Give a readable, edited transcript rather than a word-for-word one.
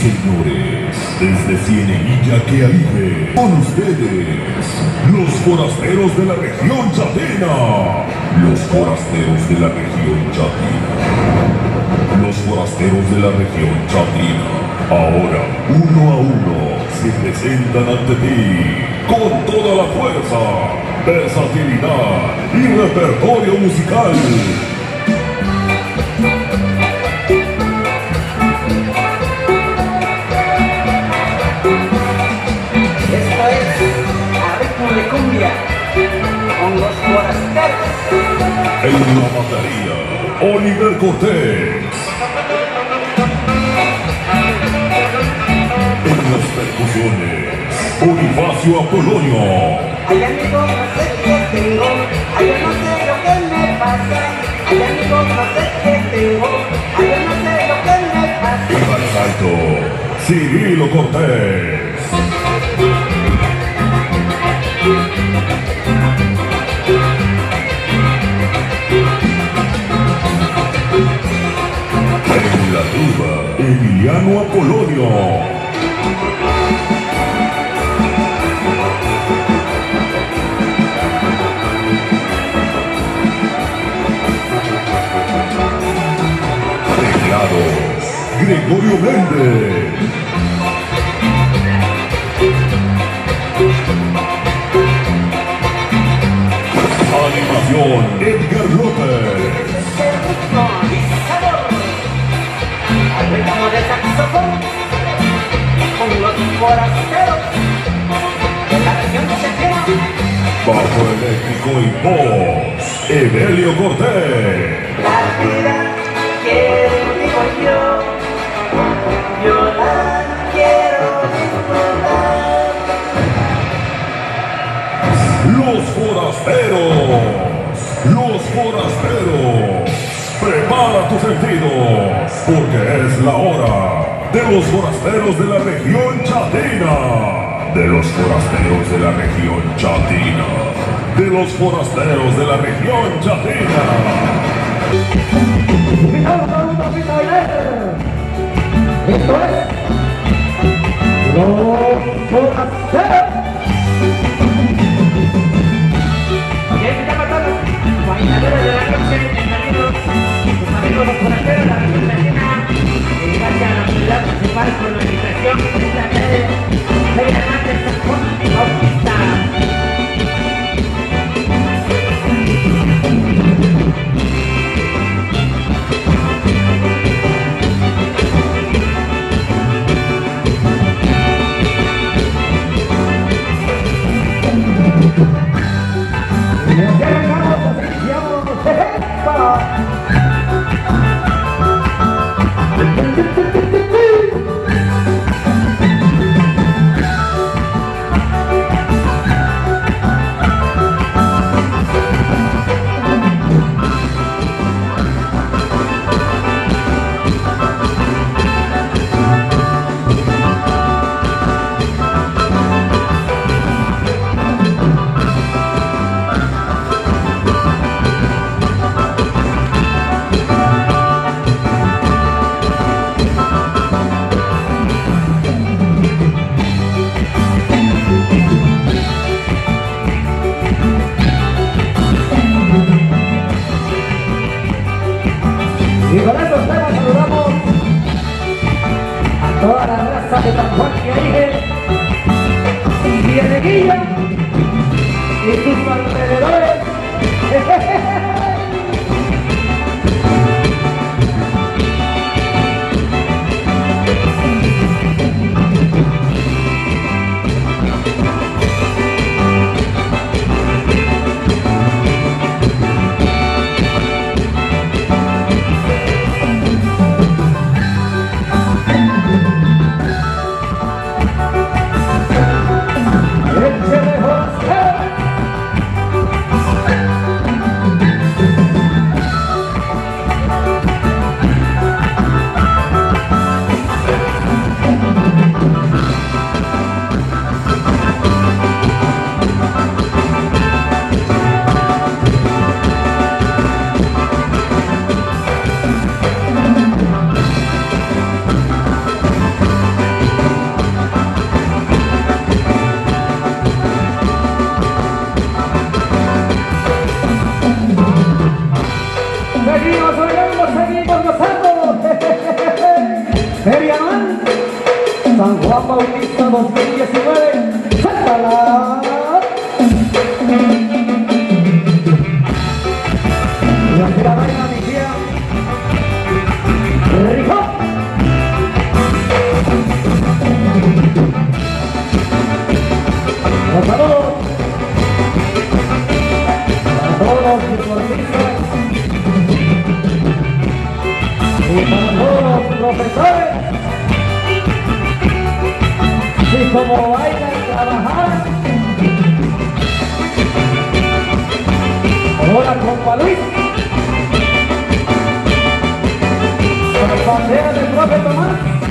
Señores, desde Cieneguilla que vive con ustedes, los forasteros de la región chatina. Los forasteros de la región chatina. Los forasteros de la región chatina. Ahora, uno a uno, se presentan ante ti con toda la fuerza, versatilidad y repertorio musical. De cumbia con los forasteros. En la batería, Oliver Cortés. En las percusiones, Bonifacio Apolonio. Ay, amigo, no sé qué tengo. Ay, yo no sé lo que me pasa. Ay, amigo, no sé qué tengo. Ay, yo no sé lo que me pasa. En el salto, Cirilo Cortés. En la tuba, Emiliano Apolonio. Teclados, Gregorio Méndez. Animación, Edgar López. Al ritmo de saxofón con los forasteros de la región chatina. Bajo eléctrico y voz, Evelio Cortés. La vida que vivo yo la quiero disfrutar. Los forasteros, prepara tus sentidos, porque es la hora de los forasteros de la región chatina, de los forasteros de la región chatina, de los forasteros de la región chatina. Esto es los forasteros. Bailadores de la noche, bienvenidos, sus amigos los forasteros de la región chatina. Gracias a la ciudad principal por la invitación. Esta Feria Hernández San Bautista. Y con estos temas saludamos a toda la raza de San Juan que origen, Cieneguilla y sus alrededores. Échale Deportista 2019. ¡Suéltala! Y así la vaina, mi tía. ¡Rico! Los saludos para todos los deportistas y para todos los profesores. Y como bailan, trabajar. Hola, compa Luis. Con bandera del profe Tomás.